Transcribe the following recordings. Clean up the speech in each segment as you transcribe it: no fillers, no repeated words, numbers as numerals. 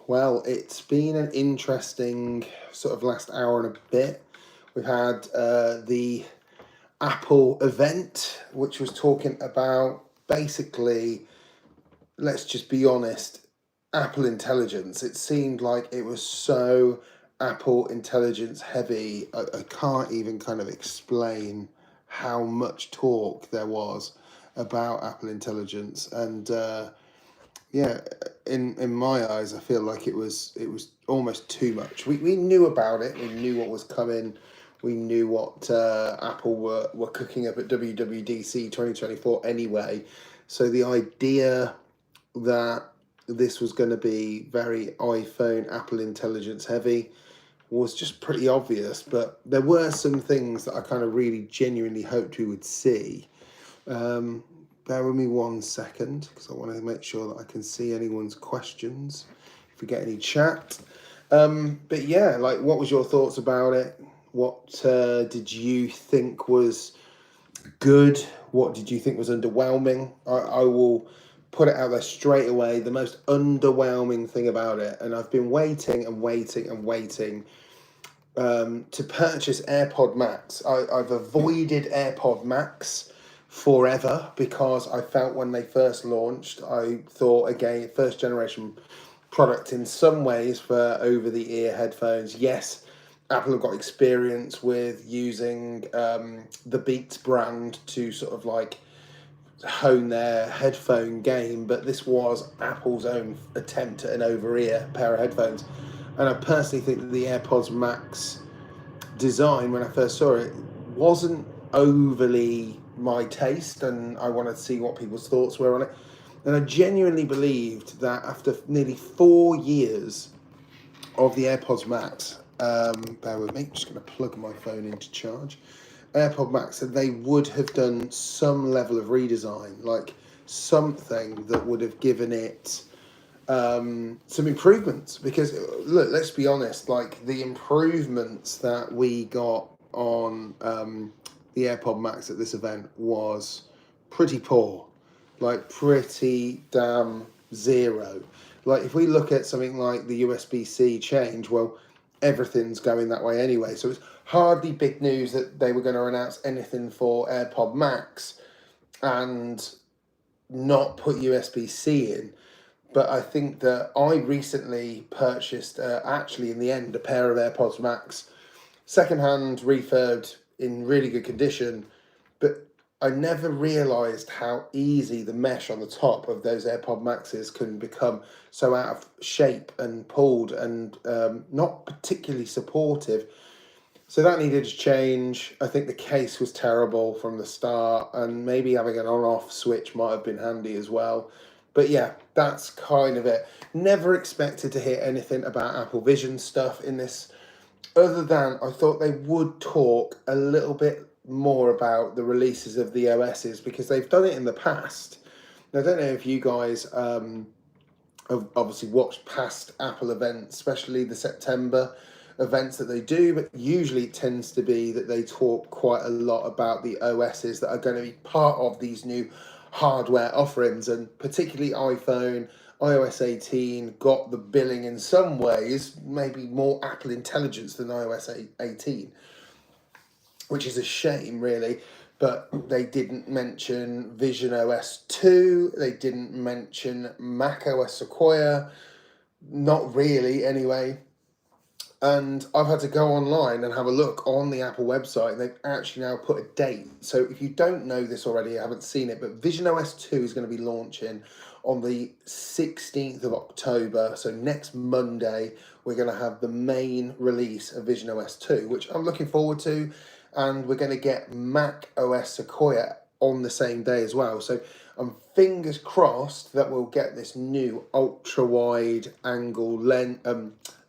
Well, it's been an interesting sort of last hour and a bit. We've had the Apple event, which was talking about basically, let's just be honest, Apple intelligence. It seemed like it was so Apple intelligence heavy. I can't even kind of explain how much talk there was about Apple intelligence. And yeah, in my eyes, I feel like it was almost too much. We knew about it. We knew what was coming. We knew what Apple were cooking up at WWDC 2024 anyway. So the idea that this was going to be very iPhone Apple intelligence heavy was just pretty obvious. But there were some things that I kind of really genuinely hoped we would see. Bear with me 1 second because I want to make sure that I can see anyone's questions if we get any chat. But yeah, like, what was your thoughts about it? What did you think was good? What did you think was underwhelming? I will put it out there straight away. The most underwhelming thing about it, and I've been waiting and waiting and waiting to purchase AirPod Max. I've avoided AirPod Max forever because I felt when they first launched, I thought, again, first generation product in some ways for over the ear headphones. Yes, Apple have got experience with using the Beats brand to sort of like hone their headphone game, but this was Apple's own attempt at an over-ear pair of headphones. And I personally think that the AirPods Max design, when I first saw it, wasn't overly my taste, and I wanted to see what people's thoughts were on it. And I genuinely believed that after nearly 4 years of the AirPods Max, bear with me, I'm just going to plug my phone into charge, AirPod Max, that they would have done some level of redesign, like something that would have given it some improvements. Because look, let's be honest, like the improvements that we got on the AirPod Max at this event was pretty poor, like pretty damn zero. Like if we look at something like the USB-C change, well, everything's going that way anyway, so it's hardly big news that they were going to announce anything for AirPod Max and not put USB-C in. But I think that I recently purchased, actually in the end, a pair of AirPods Max, secondhand, refurbed, in really good condition. But I never realised how easy the mesh on the top of those AirPod Maxes can become so out of shape and pulled and not particularly supportive. So that needed to change. I think the case was terrible from the start, and maybe having an on-off switch might have been handy as well. But yeah, that's kind of it. Never expected to hear anything about Apple Vision stuff in this, other than I thought they would talk a little bit more about the releases of the OSs, because they've done it in the past. Now, I don't know if you guys have obviously watched past Apple events, especially the September events that they do, but usually it tends to be that they talk quite a lot about the OSs that are going to be part of these new hardware offerings, and particularly iPhone, iOS 18 got the billing in some ways, maybe more Apple intelligence than iOS 18, which is a shame, really. But they didn't mention Vision OS 2, they didn't mention Mac OS Sequoia, not really anyway. And I've had to go online and have a look on the Apple website, and they've actually now put a date. So if you don't know this already, I haven't seen it, but Vision OS 2 is going to be launching on the 16th of October. So next Monday, we're going to have the main release of Vision OS 2, which I'm looking forward to. And we're going to get Mac OS Sequoia on the same day as well. So I'm fingers crossed that we'll get this new ultra wide angle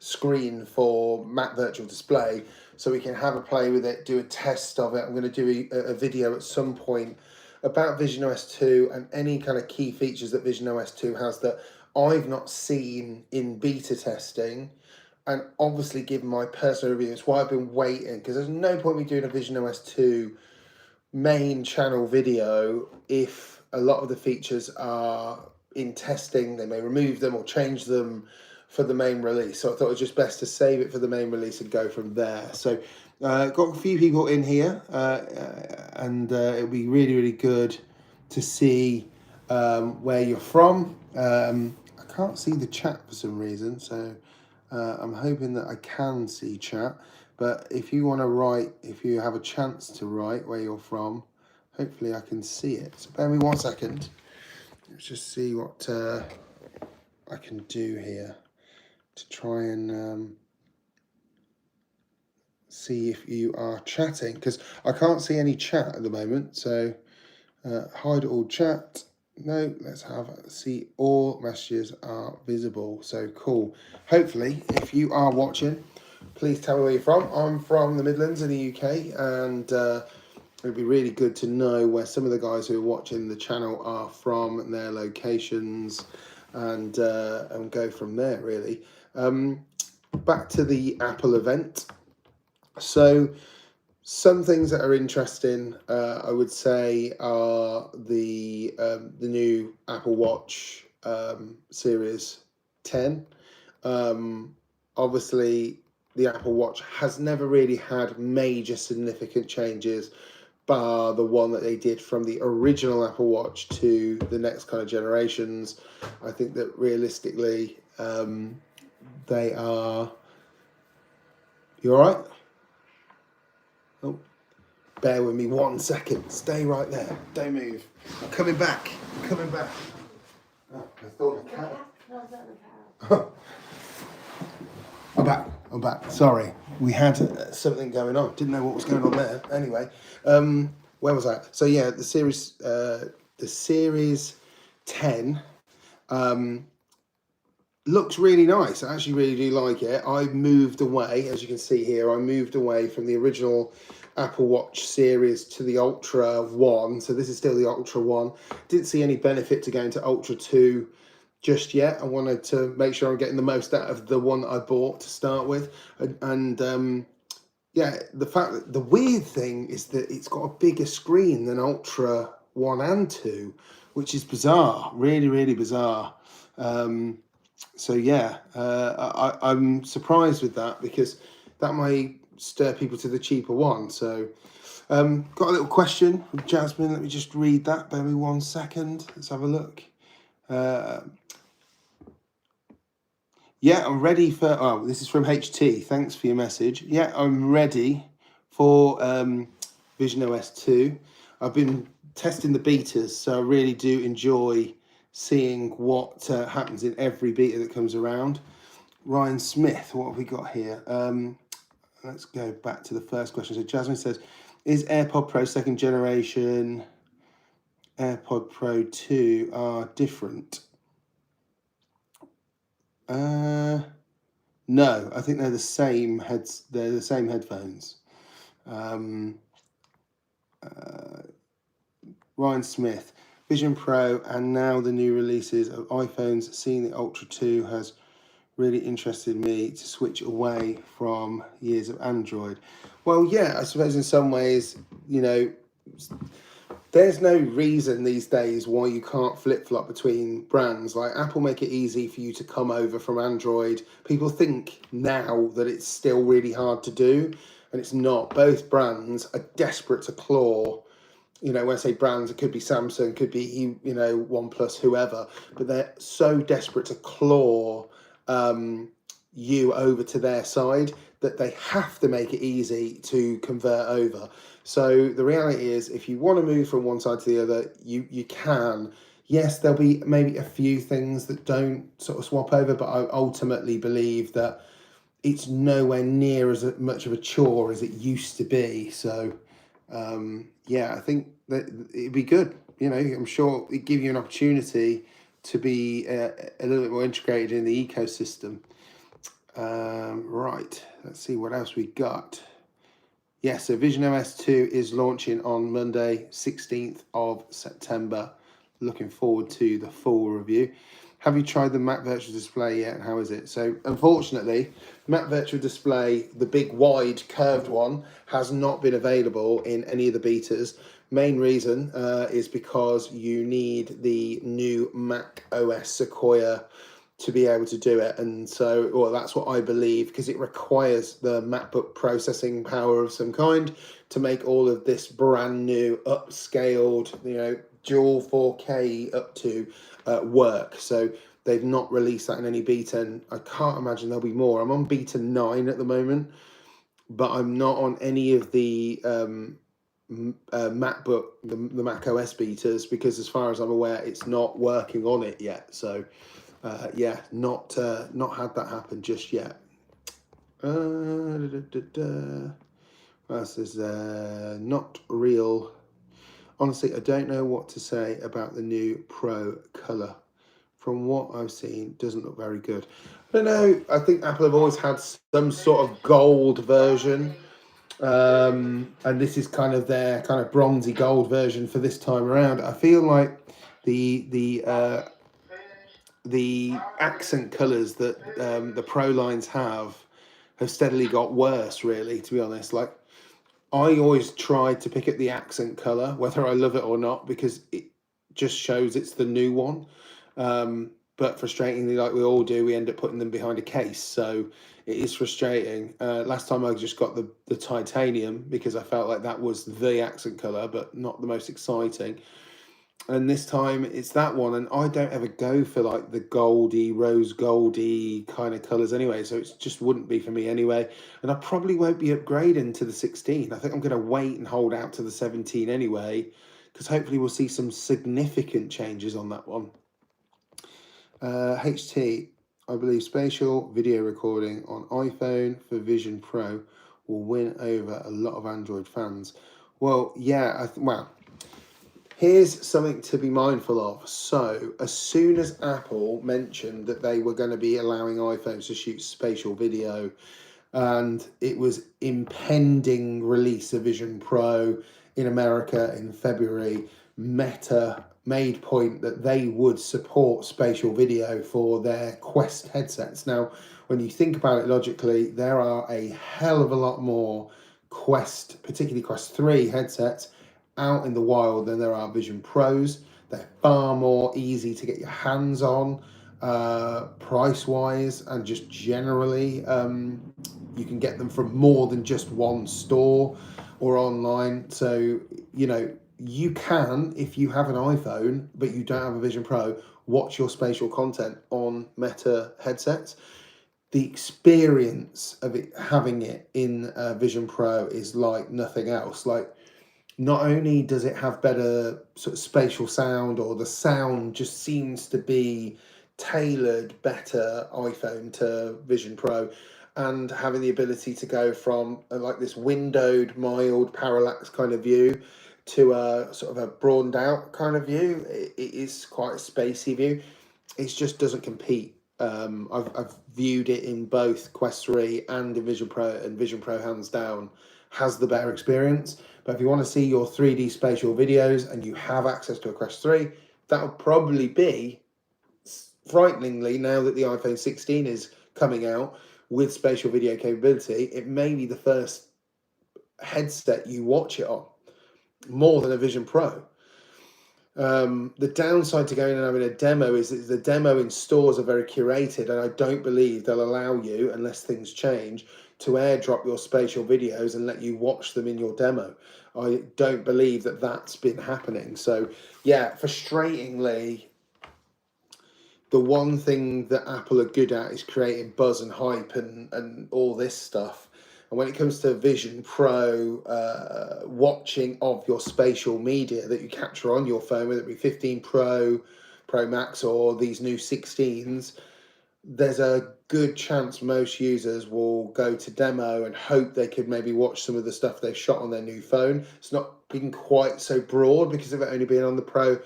screen for Mac Virtual Display, so we can have a play with it, do a test of it. I'm going to do a video at some point about Vision OS 2 and any kind of key features that Vision OS 2 has that I've not seen in beta testing, and obviously give my personal review. It's why I've been waiting, because there's no point me doing a Vision OS 2 main channel video if a lot of the features are in testing. They may remove them or change them for the main release. So I thought it was just best to save it for the main release and go from there. So got a few people in here, and it'll be really, really good to see where you're from. I can't see the chat for some reason, so I'm hoping that I can see chat. But if you want to write, if you have a chance to write where you're from, hopefully I can see it. So bear me 1 second. Let's just see what I can do here to try and see if you are chatting, because I can't see any chat at the moment. So hide all chat. No, let's see all messages are visible. So cool. Hopefully, if you are watching, please tell me where you're from. I'm from the Midlands in the UK, and it'd be really good to know where some of the guys who are watching the channel are from and their locations, and go from there, really. Back to the Apple event. So some things that are interesting, I would say, are the new Apple Watch Series 10. Obviously, the Apple Watch has never really had major significant changes, bar the one that they did from the original Apple Watch to the next kind of generations. I think that realistically, they are... You all right? Oh, bear with me 1 second. Stay right there. Don't move. I'm coming back. I'm coming back. Oh, I thought the cat. I'm back. I'm back. Sorry. We had something going on. Didn't know what was going on there. Anyway, where was I? So yeah, the Series 10 looks really nice. I actually really do like it. I've moved away, as you can see here, I moved away from the original Apple Watch series to the Ultra 1. So this is still the Ultra 1. Didn't see any benefit to going to Ultra 2 just yet. I wanted to make sure I'm getting the most out of the one that I bought to start with. And yeah, the weird thing is that it's got a bigger screen than Ultra 1 and 2, which is bizarre, really, really bizarre. So yeah, I'm surprised with that, because that might stir people to the cheaper one. So got a little question from Jasmine. Let me just read that. Bear me 1 second. Let's have a look. Yeah, I'm ready for... Oh, this is from HT. Thanks for your message. Yeah, I'm ready for Vision OS 2. I've been testing the betas, so I really do enjoy seeing what happens in every beta that comes around. Ryan Smith, what have we got here? Let's go back to the first question. So Jasmine says, is AirPod Pro second generation, AirPod Pro 2 are different? No, I think they're the same heads. They're the same headphones. Ryan Smith, Vision Pro, and now the new releases of iPhones. Seeing the Ultra 2 has really interested me to switch away from years of Android. Well, yeah, I suppose in some ways, you know, there's no reason these days why you can't flip-flop between brands. Like Apple make it easy for you to come over from Android. People think now that it's still really hard to do, and it's not. Both brands are desperate to claw. You know, when I say brands, it could be Samsung, could be, you know, OnePlus, whoever, but they're so desperate to claw you over to their side that they have to make it easy to convert over. So the reality is, if you want to move from one side to the other, you can. Yes, there'll be maybe a few things that don't sort of swap over, but I ultimately believe that it's nowhere near as much of a chore as it used to be. So yeah, I think that it'd be good. You know, I'm sure it'd give you an opportunity to be a little bit more integrated in the ecosystem. Right, let's see what else we got. Yeah, so Vision OS 2 is launching on Monday, 16th of September. Looking forward to the full review. Have you tried the Mac Virtual Display yet, and how is it? So, unfortunately, Mac Virtual Display, the big wide curved one, has not been available in any of the betas. Main reason is because you need the new Mac OS Sequoia to be able to do it. And so, well, that's what I believe, because it requires the MacBook processing power of some kind to make all of this brand new upscaled, dual 4K up to work. So they've not released that in any beta, and I can't imagine there'll be more. I'm on beta 9 at the moment, but I'm not on any of the MacBook, the Mac OS betas, because as far as I'm aware, it's not working on it yet. So yeah, not had that happen just yet. This is not real. Honestly, I don't know what to say about the new Pro colour. From what I've seen, doesn't look very good. I don't know. I think Apple have always had some sort of gold version. And this is kind of their kind of bronzy gold version for this time around. I feel like the accent colours that the Pro lines have steadily got worse, really, to be honest. Like, I always try to pick at the accent colour, whether I love it or not, because it just shows it's the new one. But frustratingly, like we all do, we end up putting them behind a case. So it is frustrating. Last time I just got the titanium, because I felt like that was the accent colour, but not the most exciting. And this time it's that one, and I don't ever go for like the goldy, rose goldy kind of colours anyway, so it just wouldn't be for me anyway. And I probably won't be upgrading to the 16. I think I'm going to wait and hold out to the 17 anyway, because hopefully we'll see some significant changes on that one. HT, I believe spatial video recording on iPhone for Vision Pro will win over a lot of Android fans. Well, yeah, well, here's something to be mindful of. So as soon as Apple mentioned that they were going to be allowing iPhones to shoot spatial video, and it was impending release of Vision Pro in America in February, Meta made point that they would support spatial video for their Quest headsets. Now, when you think about it logically, there are a hell of a lot more Quest, particularly Quest 3 headsets, out in the wild than there are Vision Pros. They're far more easy to get your hands on, price wise, and just generally. You can get them from more than just one store or online. So, you can, if you have an iPhone but you don't have a Vision Pro, watch your spatial content on Meta headsets. The experience of it, having it in Vision Pro, is like nothing else. Like, not only does it have better sort of spatial sound, or the sound just seems to be tailored better iPhone to Vision Pro, and having the ability to go from like this windowed, mild parallax kind of view to a sort of a broadened out kind of view. It is quite a spacey view. It just doesn't compete. I've viewed it in both Quest 3 and in Vision Pro, and Vision Pro hands down has the better experience. But if you want to see your 3D spatial videos and you have access to a Quest 3, that would probably be, frighteningly, now that the iPhone 16 is coming out with spatial video capability, it may be the first headset you watch it on, more than a Vision Pro. The downside to going and having a demo is that the demo in stores are very curated, and I don't believe they'll allow you, unless things change, to airdrop your spatial videos and let you watch them in your demo. I don't believe that that's been happening. So yeah, frustratingly, the one thing that Apple are good at is creating buzz and hype and all this stuff. And when it comes to Vision Pro, watching of your spatial media that you capture on your phone, whether it be 15 Pro, Pro Max, or these new 16s, there's a good chance most users will go to demo and hope they could maybe watch some of the stuff they've shot on their new phone. It's not been quite so broad because of it only being on the Pro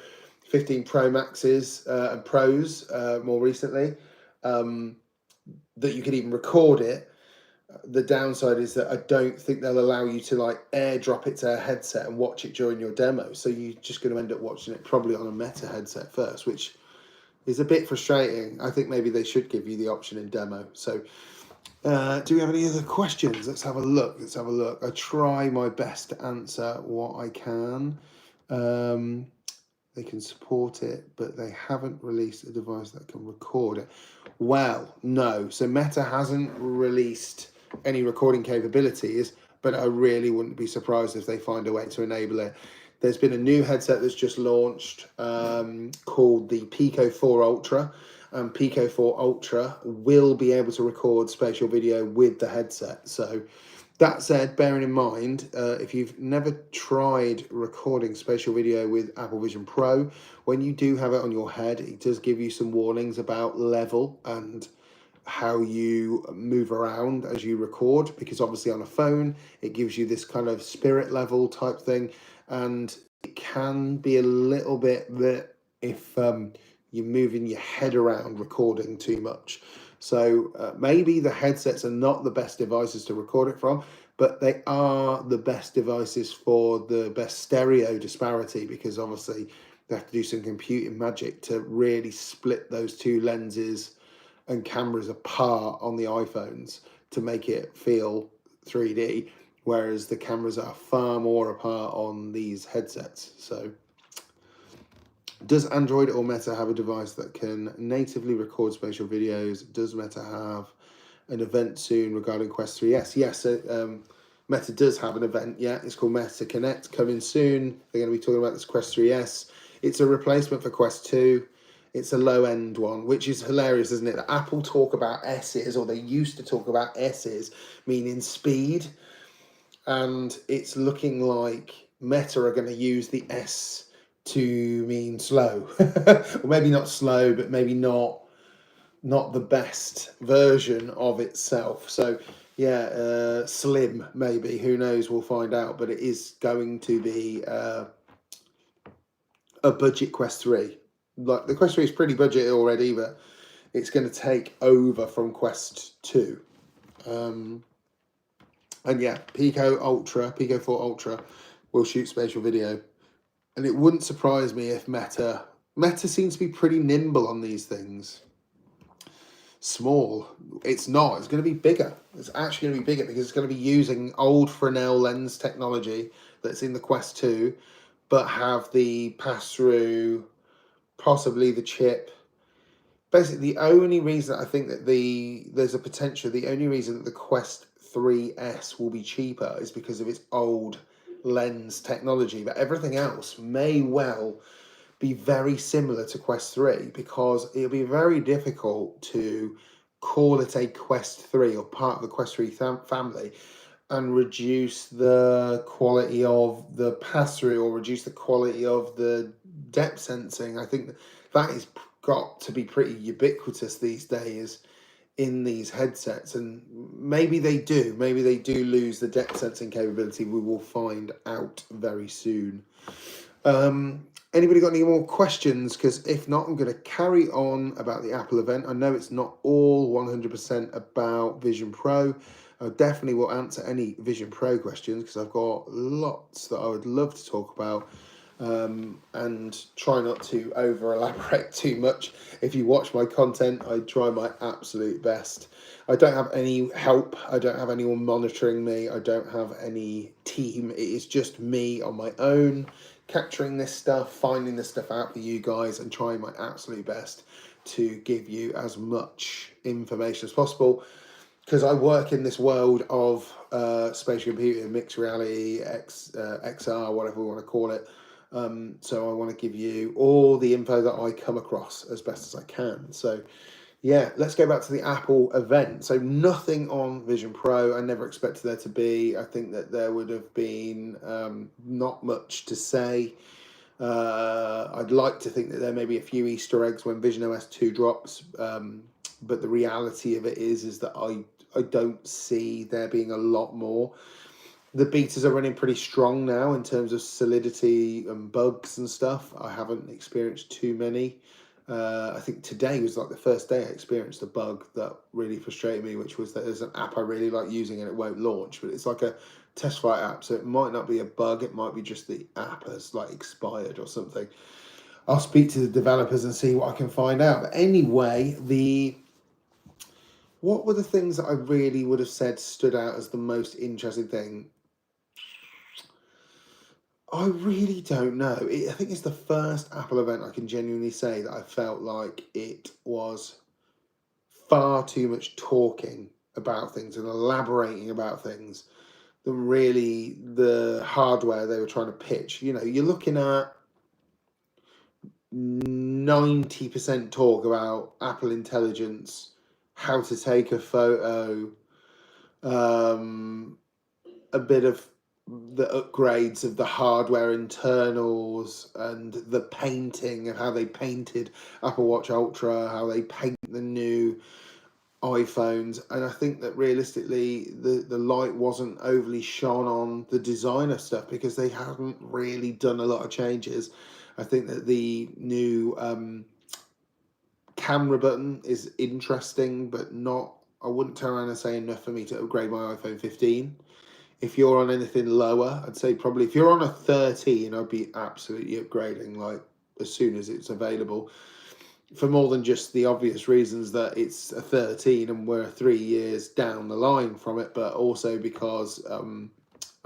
15 Pro Maxes and Pros more recently, that you could even record it. The downside is that I don't think they'll allow you to like airdrop it to a headset and watch it during your demo. So you're just going to end up watching it probably on a Meta headset first, which is a bit frustrating. I think maybe they should give you the option in demo. So do we have any other questions? Let's have a look. I try my best to answer what I can. they can support it, but they haven't released a device that can record it. Well, no. So Meta hasn't released any recording capabilities, but I really wouldn't be surprised if they find a way to enable it. There's been a new headset that's just launched called the Pico 4 Ultra, and Pico 4 Ultra will be able to record spatial video with the headset. So that said, bearing in mind, if you've never tried recording spatial video with Apple Vision Pro, when you do have it on your head, it does give you some warnings about level and how you move around as you record, because obviously on a phone, it gives you this kind of spirit level type thing, and it can be a little bit that if you're moving your head around recording too much. So maybe the headsets are not the best devices to record it from, but they are the best devices for the best stereo disparity, because obviously they have to do some computing magic to really split those two lenses and cameras apart on the iPhones to make it feel 3D, whereas the cameras are far more apart on these headsets. So does Android or Meta have a device that can natively record spatial videos? Does Meta have an event soon regarding Quest 3S? Yes, Meta does have an event, yeah. It's called Meta Connect, coming soon. They're going to be talking about this Quest 3S. It's a replacement for Quest 2. It's a low-end one, which is hilarious, isn't it? That Apple talk about S's, or they used to talk about S's, meaning speed. And it's looking like Meta are going to use the S to mean slow. Or maybe not slow, but maybe not the best version of itself. So yeah, slim maybe, who knows, we'll find out. But it is going to be a budget Quest 3. Like the Quest 3 is pretty budget already, but it's going to take over from Quest 2. And yeah, Pico 4 Ultra will shoot spatial video. And it wouldn't surprise me if Meta seems to be pretty nimble on these things. Small. It's not. It's going to be bigger. It's actually going to be bigger because it's going to be using old Fresnel lens technology that's in the Quest 2, but have the pass-through, possibly the chip. Basically, the only reason I think that there's a potential, the only reason that the Quest 3S will be cheaper is because of its old lens technology, but everything else may well be very similar to Quest 3, because it'll be very difficult to call it a Quest 3 or part of the Quest 3 family and reduce the quality of the pass-through or reduce the quality of the depth sensing. I think that is got to be pretty ubiquitous these days in these headsets, and maybe they do lose the depth sensing capability. We will find out very soon. Anybody got any more questions? Because if not, I'm going to carry on about the Apple event. I know it's not all 100% about Vision Pro. I definitely will answer any Vision Pro questions because I've got lots that I would love to talk about. And try not to over elaborate too much. If you watch my content, I try my absolute best. I don't have any help. I don't have anyone monitoring me. I don't have any team. It is just me on my own, capturing this stuff, finding this stuff out for you guys, and trying my absolute best to give you as much information as possible. Because I work in this world of spatial computing, mixed reality, XR, whatever we want to call it. So I want to give you all the info that I come across as best as I can. So yeah, let's go back to the Apple event. So nothing on Vision Pro. I never expected there to be. I think that there would have been not much to say. I'd like to think that there may be a few Easter eggs when Vision OS 2 drops. But the reality of it is that I don't see there being a lot more. The betas are running pretty strong now in terms of solidity and bugs and stuff. I haven't experienced too many. I think today was like the first day I experienced a bug that really frustrated me, which was that there's an app I really like using and it won't launch, but it's like a test flight app, so it might not be a bug, it might be just the app has like expired or something. I'll speak to the developers and see what I can find out. But anyway, what were the things that I really would have said stood out as the most interesting thing? I really don't know. I think it's the first Apple event I can genuinely say that I felt like it was far too much talking about things and elaborating about things than really the hardware they were trying to pitch. You know, you're looking at 90% talk about Apple Intelligence, how to take a photo, a bit of the upgrades of the hardware internals and the painting and how they painted Apple Watch Ultra, how they paint the new iPhones. And I think that realistically the light wasn't overly shone on the designer stuff because they haven't really done a lot of changes. I think that the new camera button is interesting, but not, I wouldn't turn around and say enough for me to upgrade my iPhone 15. If you're on anything lower, I'd say probably if you're on a 13, I'd be absolutely upgrading like as soon as it's available, for more than just the obvious reasons that it's a 13 and we're 3 years down the line from it, but also because I'm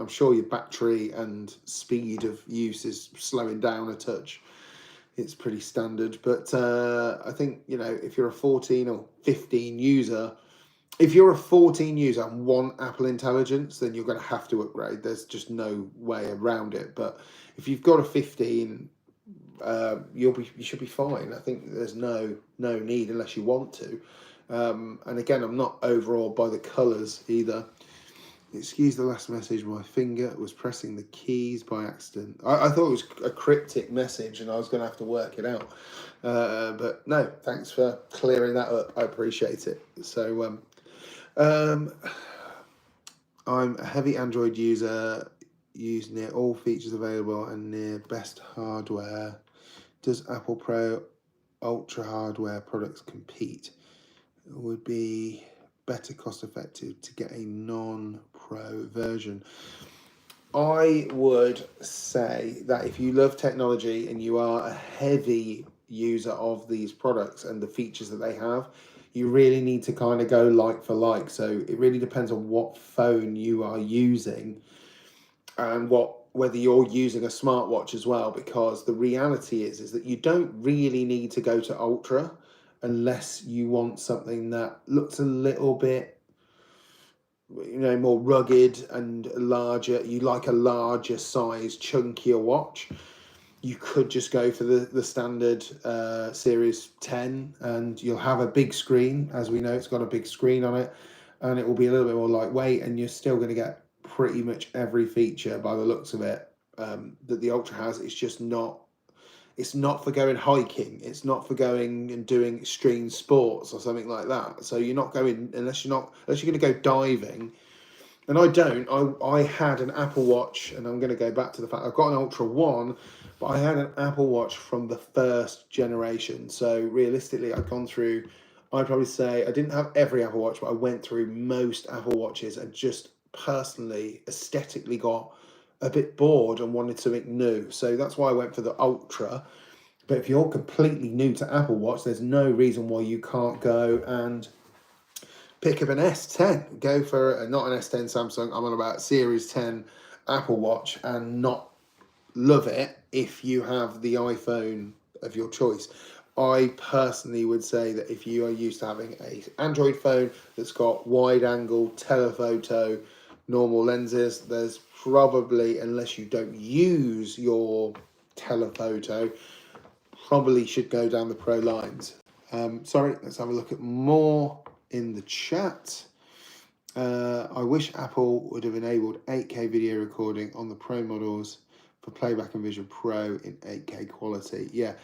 sure your battery and speed of use is slowing down a touch. It's pretty standard, but I think, you know, if you're a 14 or 15 user, if you're a 14 user and want Apple Intelligence, then you're going to have to upgrade. There's just no way around it. But if you've got a 15, you should be fine. I think there's no need unless you want to. And again, I'm not overawed by the colours either. Excuse the last message, my finger was pressing the keys by accident. I thought it was a cryptic message and I was going to have to work it out. But no, thanks for clearing that up. I appreciate it. So I'm a heavy Android user, use near all features available and near best hardware. Does Apple Pro Ultra hardware products compete? It would be better cost effective to get a non-pro version. I would say that if you love technology and you are a heavy user of these products and the features that they have, you really need to kind of go like for like. So it really depends on what phone you are using and whether you're using a smartwatch as well, because the reality is that you don't really need to go to Ultra unless you want something that looks a little bit, you know, more rugged and larger. You like a larger size, chunkier watch. You could just go for the standard Series 10 and you'll have a big screen. As we know, it's got a big screen on it and it will be a little bit more lightweight and you're still going to get pretty much every feature by the looks of it that the Ultra has. It's just not, it's not for going hiking. It's not for going and doing extreme sports or something like that. So you're not going, unless you're going to go diving. And I had an Apple Watch, and I'm going to go back to the fact I've got an Ultra 1, but I had an Apple Watch from the first generation. So realistically, I'd gone through, I'd probably say I didn't have every Apple Watch, but I went through most Apple Watches and just personally, aesthetically got a bit bored and wanted something new. So that's why I went for the Ultra. But if you're completely new to Apple Watch, there's no reason why you can't go and pick up an S10. Go for not an S10 Samsung. I'm on about Series 10 Apple Watch and not love it if you have the iPhone of your choice. I personally would say that if you are used to having an Android phone that's got wide angle, telephoto, normal lenses, there's probably, unless you don't use your telephoto, probably should go down the Pro lines. Sorry, let's have a look at more in the chat. I wish Apple would have enabled 8K video recording on the Pro models for playback and Vision Pro in 8K quality. Yeah,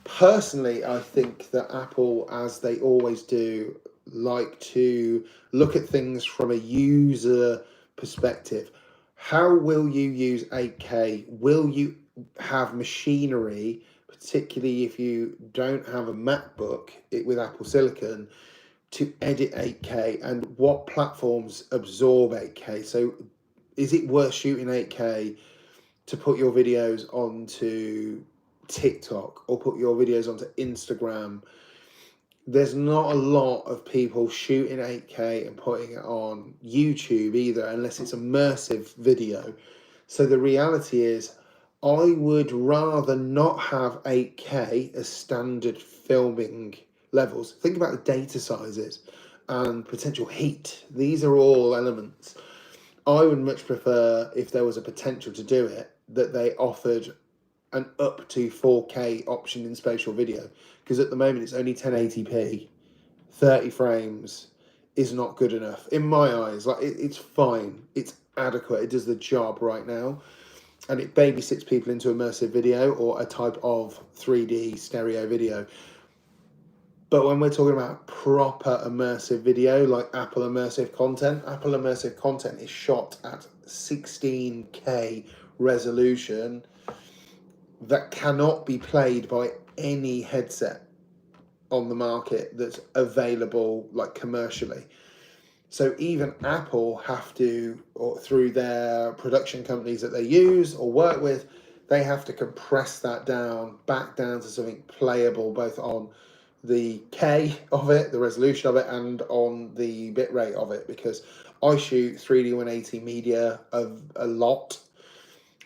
personally, I think that Apple, as they always do, like to look at things from a user perspective. How will you use 8K? Will you have machinery, particularly if you don't have a MacBook with Apple Silicon, to edit 8K, and what platforms absorb 8K? So is it worth shooting 8K to put your videos onto TikTok or put your videos onto Instagram? There's not a lot of people shooting 8K and putting it on YouTube either, unless it's immersive video. So the reality is, I would rather not have 8K as standard filming levels. Think about the data sizes and potential heat. These are all elements. I would much prefer, if there was a potential to do it, that they offered an up to 4K option in spatial video, because at the moment it's only 1080p, 30 frames is not good enough in my eyes. Like it's fine, it's adequate, it does the job right now, and it babysits people into immersive video or a type of 3D stereo video. But when we're talking about proper immersive video, like Apple immersive content is shot at 16K resolution that cannot be played by any headset on the market that's available like commercially. So even Apple have to, or through their production companies that they use or work with, they have to compress that down, back down to something playable, both on the K of it, the resolution of it, and on the bit rate of it, because I shoot 3D 180 media of a lot.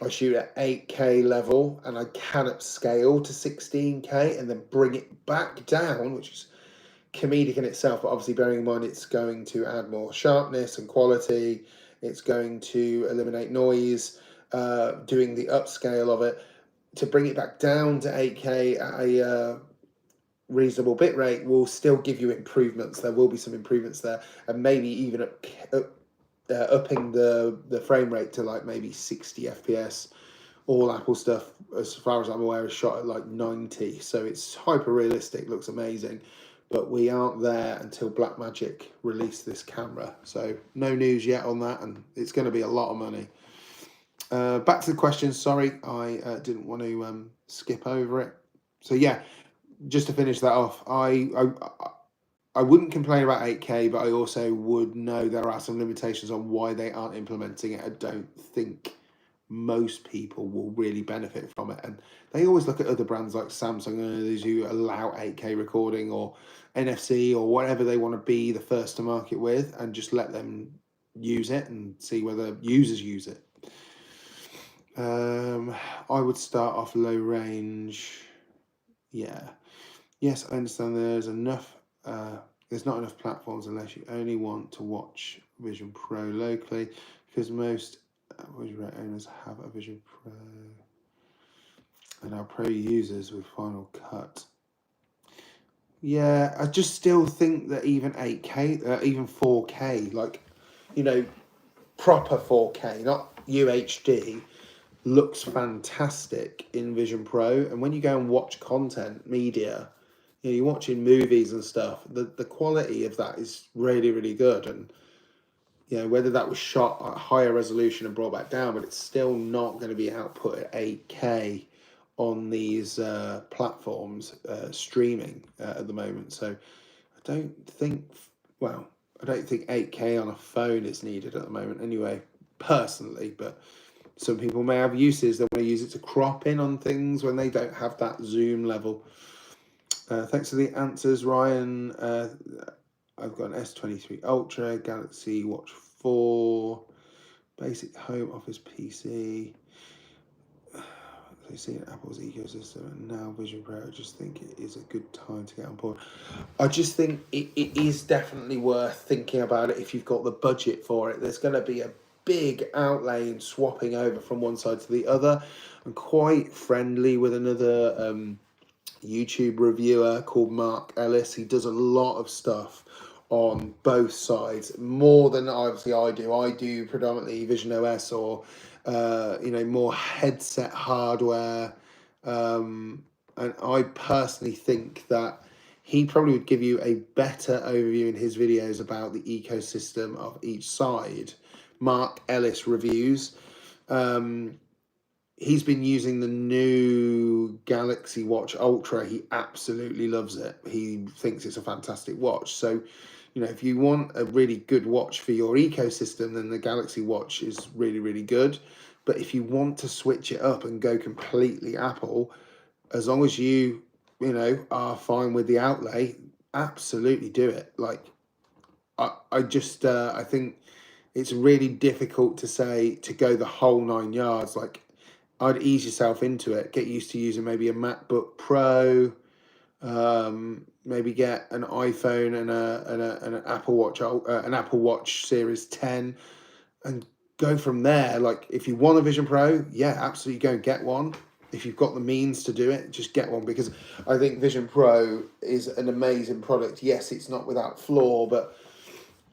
I shoot at 8K level and I can upscale to 16K and then bring it back down, which is comedic in itself, but obviously bearing in mind it's going to add more sharpness and quality, it's going to eliminate noise, doing the upscale of it, to bring it back down to 8K at a reasonable bit rate will still give you improvements. There will be some improvements there, and maybe even upping the frame rate to like maybe 60 FPS. All Apple stuff, as far as I'm aware, is shot at like 90, so it's hyper realistic, looks amazing. But we aren't there until Blackmagic release this camera, so no news yet on that, and it's going to be a lot of money. Back to the question. Sorry, I didn't want to skip over it. So yeah, just to finish that off, I wouldn't complain about 8K, but I also would know there are some limitations on why they aren't implementing it. I don't think most people will really benefit from it, and they always look at other brands like Samsung and others who allow 8K recording or NFC or whatever they want to be the first to market with, and just let them use it and see whether users use it. I would start off low range. Yeah, yes, I understand there's not enough platforms unless you only want to watch Vision Pro locally, because most Vision owners have a Vision Pro and are pro users with Final Cut. Yeah, I just still think that even 8K, even 4K, like, proper 4K, not UHD, looks fantastic in Vision Pro. And when you go and watch content, media, you're watching movies and stuff, the quality of that is really, really good. And, whether that was shot at higher resolution and brought back down, but it's still not going to be output at 8K on these platforms streaming at the moment. So I don't think 8K on a phone is needed at the moment anyway, personally, but some people may have uses. They want to use it to crop in on things when they don't have that zoom level. Thanks for the answers, Ryan. I've got an S23 Ultra, Galaxy Watch 4, basic home office PC. They've seen Apple's ecosystem and now Vision Pro. I just think it is a good time to get on board. I just think it is definitely worth thinking about it if you've got the budget for it. There's going to be a big outlay in swapping over from one side to the other. I'm quite friendly with another YouTube reviewer called Mark Ellis. He does a lot of stuff on both sides, more than obviously I do. I do predominantly Vision OS or more headset hardware, and I personally think that he probably would give you a better overview in his videos about the ecosystem of each side. Mark Ellis reviews. He's been using the new Galaxy Watch Ultra. He absolutely loves it. He thinks it's a fantastic watch. So, if you want a really good watch for your ecosystem, then the Galaxy Watch is really, really good. But if you want to switch it up and go completely Apple, as long as you are fine with the outlay, absolutely do it. Like, I think it's really difficult to say to go the whole 9 yards. Like, I'd ease yourself into it. Get used to using maybe a MacBook Pro, maybe get an iPhone and an Apple Watch, an Apple Watch Series 10, and go from there. Like, if you want a Vision Pro, yeah, absolutely go and get one. If you've got the means to do it, just get one, because I think Vision Pro is an amazing product. Yes, it's not without flaw, but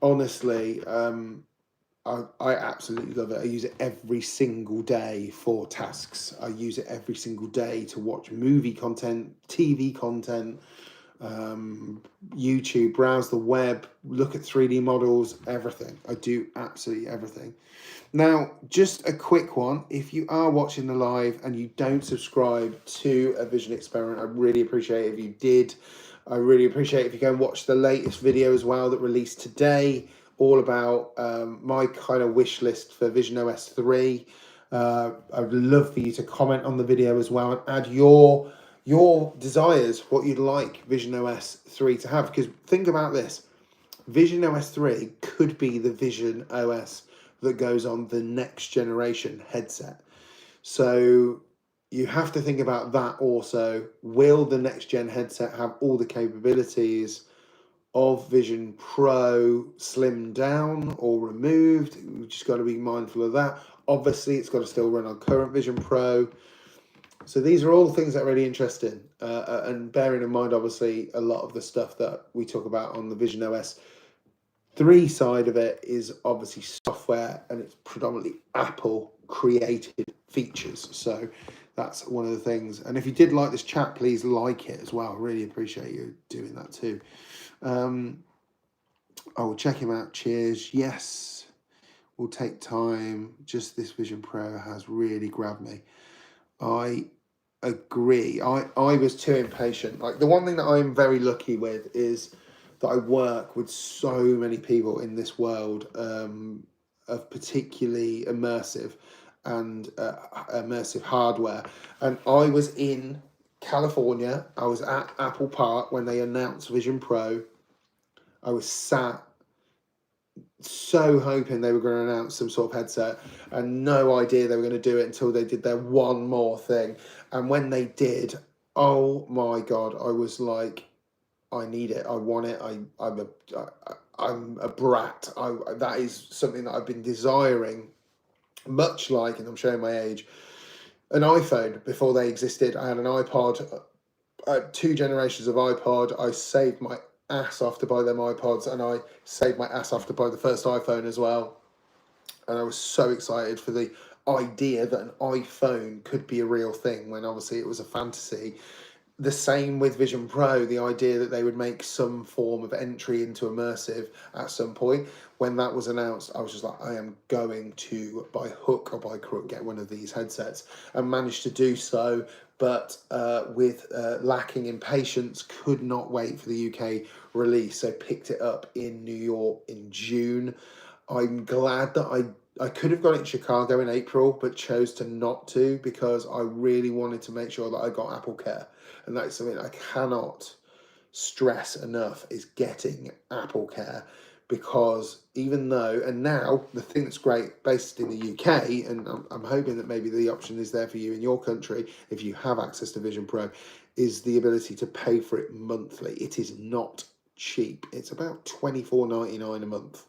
honestly, I absolutely love it. I use it every single day for tasks. I use it every single day to watch movie content, TV content, YouTube, browse the web, look at 3D models, everything. I do absolutely everything. Now, just a quick one. If you are watching the live and you don't subscribe to A Vision Experiment, I really appreciate it if you did. I really appreciate if you go and watch the latest video as well that released today, all about my kind of wish list for Vision OS 3. I'd love for you to comment on the video as well and add your desires, what you'd like Vision OS 3 to have. Because think about this, Vision OS 3 could be the Vision OS that goes on the next generation headset. So you have to think about that also. Will the next gen headset have all the capabilities of Vision Pro slimmed down or removed? We've just got to be mindful of that. Obviously, it's got to still run on current Vision Pro. So these are all things that are really interesting. And bearing in mind, obviously, a lot of the stuff that we talk about on the Vision OS 3 side of it is obviously software, and it's predominantly Apple created features. So that's one of the things. And if you did like this chat, please like it as well. I really appreciate you doing that too. I will check him out. Cheers. Yes, we'll take time. Just this Vision Pro has really grabbed me. I agree. I was too impatient. Like, the one thing that I'm very lucky with is that I work with so many people in this world of particularly immersive and immersive hardware. And I was in California. I was at Apple Park when they announced Vision Pro. I was sat so hoping they were going to announce some sort of headset, and no idea they were going to do it until they did their one more thing. And when they did, oh my God, I was like, I need it. I want it. I'm a brat. That is something that I've been desiring, much like, and I'm showing my age, an iPhone before they existed. I had an iPod, 2 generations of iPod. I saved my ass off to buy them iPods, and I saved my ass off to buy the first iPhone as well. And I was so excited for the idea that an iPhone could be a real thing, when obviously it was a fantasy. The same with Vision Pro, the idea that they would make some form of entry into immersive at some point. When that was announced, I was just like, I am going to, by hook or by crook, get one of these headsets, and managed to do so. But with lacking in patience, could not wait for the UK release. So picked it up in New York in June. I'm glad that I could have gone in Chicago in April, but chose to not to, because I really wanted to make sure that I got Apple Care. And that's something I cannot stress enough, is getting Apple Care. Because even though, and now the thing that's great based in the UK, and I'm hoping that maybe the option is there for you in your country if you have access to Vision Pro, is the ability to pay for it monthly. It is not cheap. It's about $24.99 a month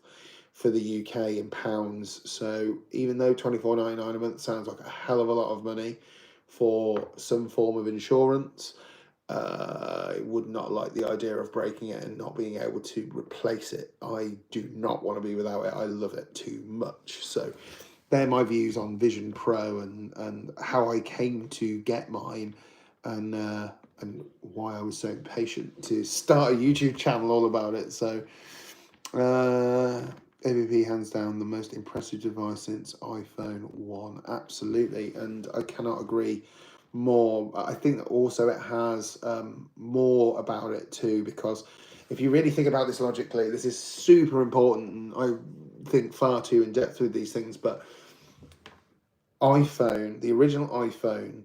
for the UK in pounds. So even though $24.99 a month sounds like a hell of a lot of money for some form of insurance, I would not like the idea of breaking it and not being able to replace it. I do not want to be without it. I love it too much. So they're my views on Vision Pro, and how I came to get mine, and why I was so impatient to start a YouTube channel all about it. So ABP, hands down the most impressive device since iPhone 1. Absolutely, and I cannot agree more. I think that also it has more about it too, because if you really think about this logically, this is super important, and I think far too in depth with these things, but iPhone, the original iPhone,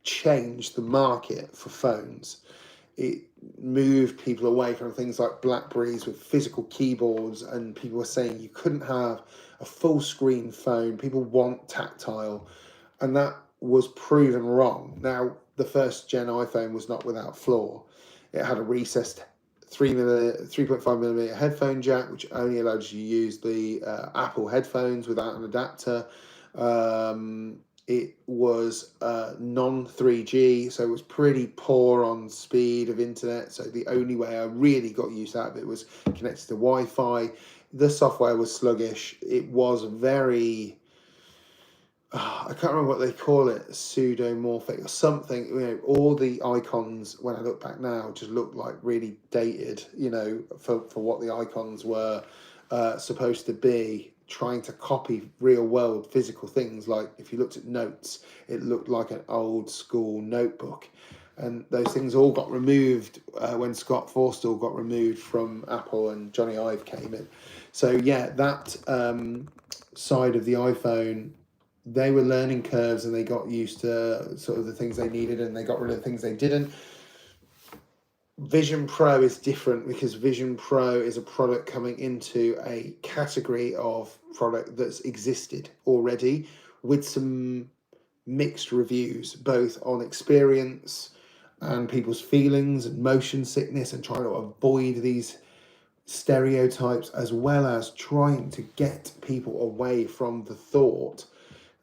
changed the market for phones. It moved people away from things like Blackberries with physical keyboards, and people were saying you couldn't have a full screen phone. People want tactile. and that was proven wrong. Now, the first gen iPhone was not without flaw. It had a recessed 3.5 millimeter headphone jack, which only allowed you to use the Apple headphones without an adapter. It was non 3G, so it was pretty poor on speed of internet. So the only way I really got use out of it was connected to Wi-Fi. The software was sluggish. It was very, I can't remember what they call it, pseudomorphic or something. All the icons, when I look back now, just look like really dated, for what the icons were supposed to be, trying to copy real world physical things. Like if you looked at notes, it looked like an old school notebook. And those things all got removed when Scott Forstall got removed from Apple and Johnny Ive came in. So yeah, that side of the iPhone, they were learning curves and they got used to sort of the things they needed and they got rid of the things they didn't. Vision Pro is different because Vision Pro is a product coming into a category of product that's existed already with some mixed reviews, both on experience and people's feelings and motion sickness and trying to avoid these stereotypes, as well as trying to get people away from the thought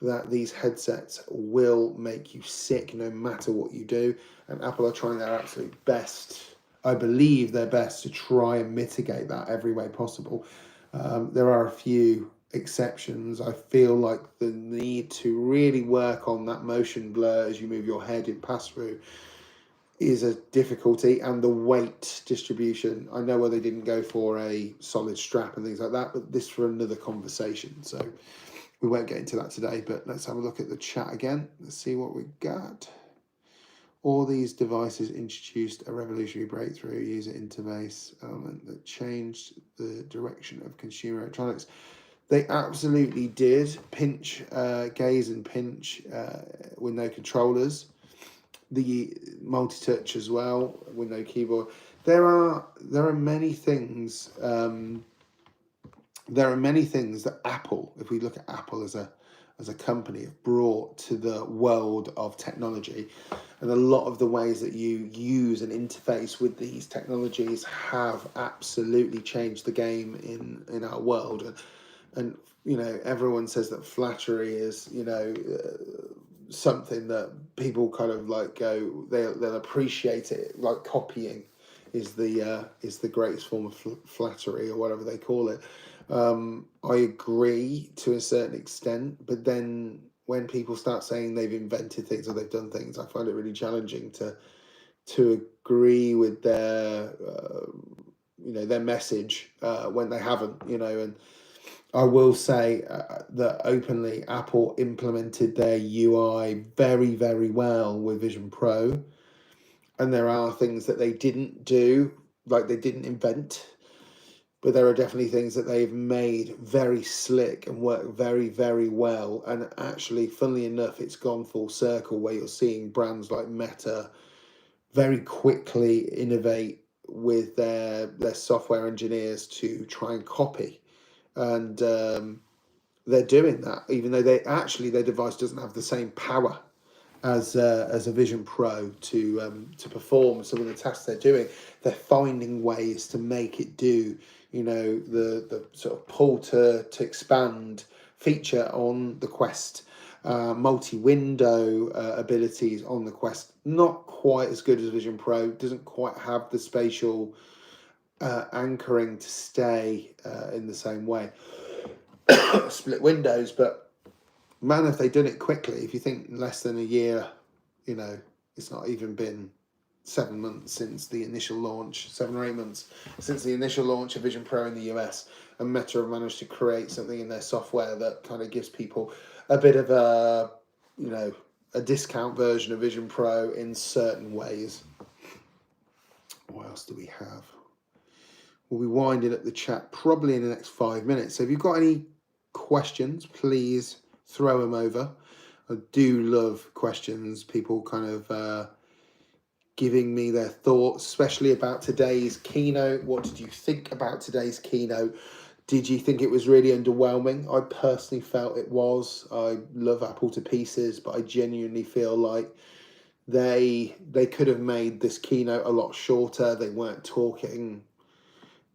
that these headsets will make you sick no matter what you do. And Apple are trying their absolute best, I believe their best, to try and mitigate that every way possible. There are a few exceptions. I feel like the need to really work on that motion blur as you move your head in pass-through is a difficulty, and the weight distribution. I know why they didn't go for a solid strap and things like that, but this for another conversation. So we won't get into that today, but let's have a look at the chat again. Let's see what we got. All these devices introduced a revolutionary breakthrough user interface element that changed the direction of consumer electronics. They absolutely did. Pinch, gaze and pinch with no controllers. The multi-touch as well with no keyboard. There are many things. There are many things that Apple, if we look at Apple as a company, have brought to the world of technology. And a lot of the ways that you use and interface with these technologies have absolutely changed the game in our world. And everyone says that flattery is, something that people kind of like go, they'll appreciate it, like copying is the greatest form of flattery or whatever they call it. I agree to a certain extent, but then when people start saying they've invented things or they've done things, I find it really challenging to agree with their their message when they haven't, and I will say that openly Apple implemented their UI very, very well with Vision Pro, and there are things that they didn't do, like they didn't invent. But there are definitely things that they've made very slick and work very, very well. And actually, funnily enough, it's gone full circle where you're seeing brands like Meta very quickly innovate with their software engineers to try and copy. And they're doing that, even though their device doesn't have the same power as a Vision Pro to perform some of the tasks they're doing. They're finding ways to make it do the sort of pull to expand feature on the Quest, multi-window abilities on the Quest. Not quite as good as Vision Pro. Doesn't quite have the spatial anchoring to stay in the same way. Split windows, but man, if they'd done it quickly, if you think less than a year, it's not even been 7 months since the initial launch, 7 or 8 months since the initial launch of Vision Pro in the US, and Meta have managed to create something in their software that kind of gives people a bit of a discount version of Vision Pro in certain ways. What else do we have? We'll be winding up the chat probably in the next 5 minutes. So if you've got any questions, please throw them over. I do love questions, people kind of giving me their thoughts, especially about today's keynote. What did you think about today's keynote? Did you think it was really underwhelming? I personally felt it was. I love Apple to pieces, but I genuinely feel like they could have made this keynote a lot shorter. They weren't talking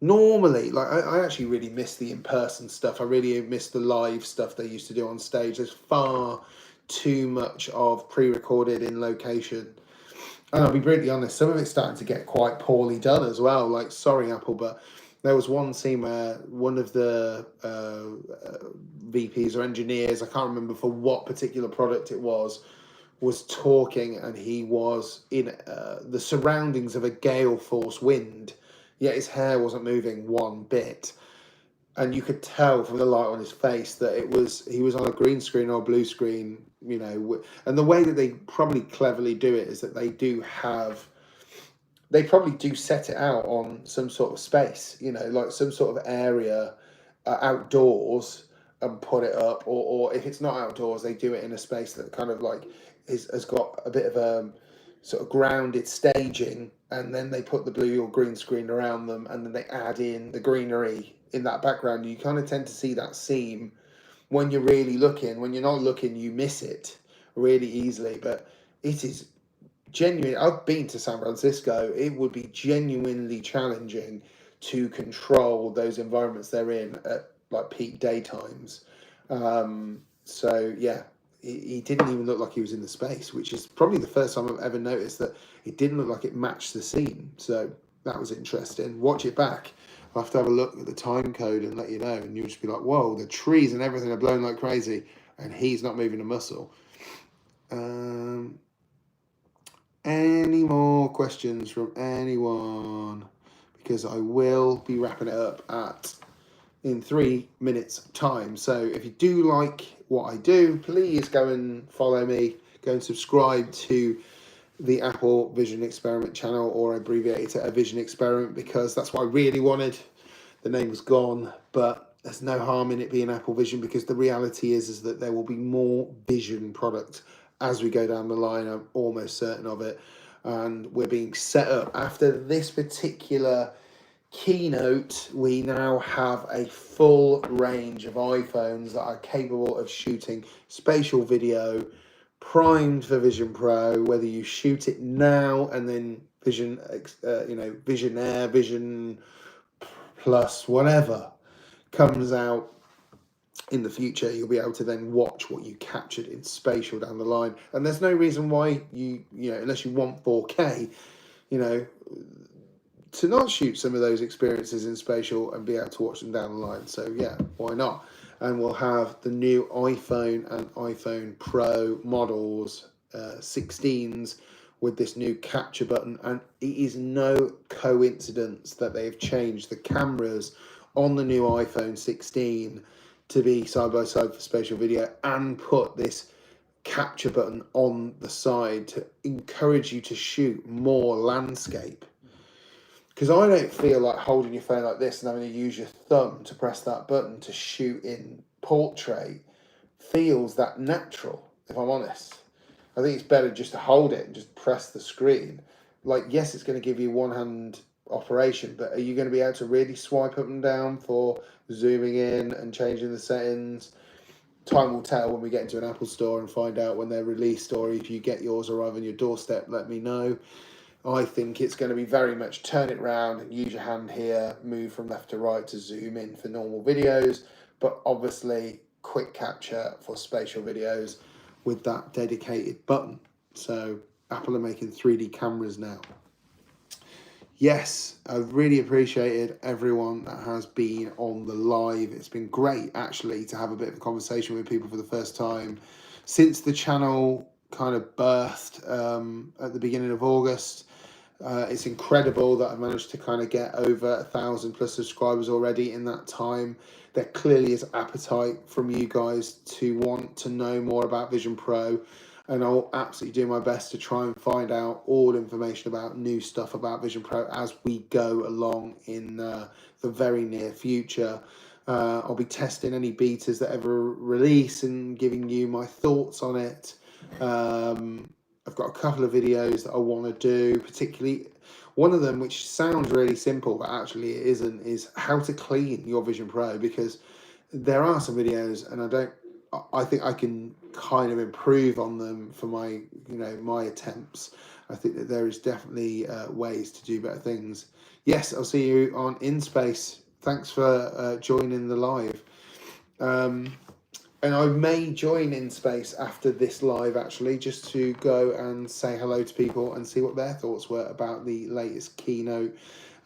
normally. Like I actually really miss the in-person stuff. I really miss the live stuff they used to do on stage. There's far too much of pre-recorded in location. And I'll be brutally honest, some of it's starting to get quite poorly done as well. Like, sorry, Apple, but there was one scene where one of the VPs or engineers, I can't remember for what particular product it was talking, and he was in the surroundings of a gale force wind, yet his hair wasn't moving one bit. And you could tell from the light on his face that he was on a green screen or a blue screen, you know. And the way that they probably cleverly do it is that they probably do set it out on some sort of space, you know, like some sort of area outdoors, and put it up, or if it's not outdoors, they do it in a space that kind of like has got a bit of a sort of grounded staging, and then they put the blue or green screen around them, and then they add in the greenery in that background. You kind of tend to see that seam when you're really looking. When you're not looking, you miss it really easily. But it is genuine. I've been to San Francisco. It would be genuinely challenging to control those environments they're in at like peak daytimes. So yeah, he didn't even look like he was in the space, which is probably the first time I've ever noticed that it didn't look like it matched the scene. So that was interesting. Watch it back. I'll have to have a look at the time code and let you know, and you'll just be like, whoa, the trees and everything are blowing like crazy, and he's not moving a muscle. Any more questions from anyone? Because I will be wrapping it up in 3 minutes time. So if you do like what I do, please go and follow me. Go and subscribe to the Apple Vision Experiment channel, or abbreviate it to a Vision Experiment, because that's what I really wanted. The name was gone, but there's no harm in it being Apple Vision, because the reality is that there will be more Vision products as we go down the line. I'm almost certain of it. And we're being set up after this particular keynote. We now have a full range of iPhones that are capable of shooting spatial video, primed for Vision Pro. Whether you shoot it now and then Vision Air, Vision Plus, whatever comes out in the future, you'll be able to then watch what you captured in spatial down the line. And there's no reason why you know, unless you want 4K, you know, to not shoot some of those experiences in spatial and be able to watch them down the line. So yeah, why not? And we'll have the new iPhone and iPhone Pro models, 16s, with this new capture button. And it is no coincidence that they've changed the cameras on the new iPhone 16 to be side by side for spatial video, and put this capture button on the side to encourage you to shoot more landscape. Because I don't feel like holding your phone like this and having to use your thumb to press that button to shoot in portrait feels that natural, if I'm honest. I think it's better just to hold it and just press the screen. Like, yes, it's going to give you one hand operation, but are you going to be able to really swipe up and down for zooming in and changing the settings? Time will tell when we get into an Apple store and find out when they're released, or if you get yours arrive on your doorstep, let me know. I think it's going to be very much turn it round and use your hand here, move from left to right to zoom in for normal videos, but obviously quick capture for spatial videos with that dedicated button. So Apple are making 3D cameras now. Yes, I've really appreciated everyone that has been on the live. It's been great, actually, to have a bit of a conversation with people for the first time since the channel kind of birthed at the beginning of August. It's incredible that I've managed to kind of get over 1,000 plus subscribers already in that time. There clearly is appetite from you guys to want to know more about Vision Pro, and I'll absolutely do my best to try and find out all information about new stuff about Vision Pro as we go along in the very near future. I'll be testing any betas that ever release and giving you my thoughts on it. I've got a couple of videos that I want to do, particularly One of them, which sounds really simple, but actually it isn't, is how to clean your Vision Pro, because there are some videos, and I think I can kind of improve on them for my, my attempts. I think that there is definitely ways to do better things. Yes, I'll see you on In Space. Thanks for joining the live. And I may join In Space after this live, actually, just to go and say hello to people and see what their thoughts were about the latest keynote.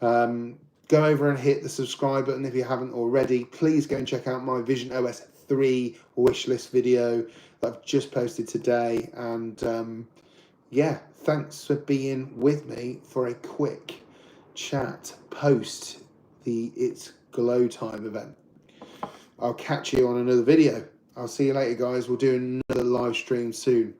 Go over and hit the subscribe button if you haven't already. Please go and check out my Vision OS 3 wishlist video that I've just posted today. And yeah, thanks for being with me for a quick chat post the It's Glow Time event. I'll catch you on another video. I'll see you later, guys. We'll do another live stream soon.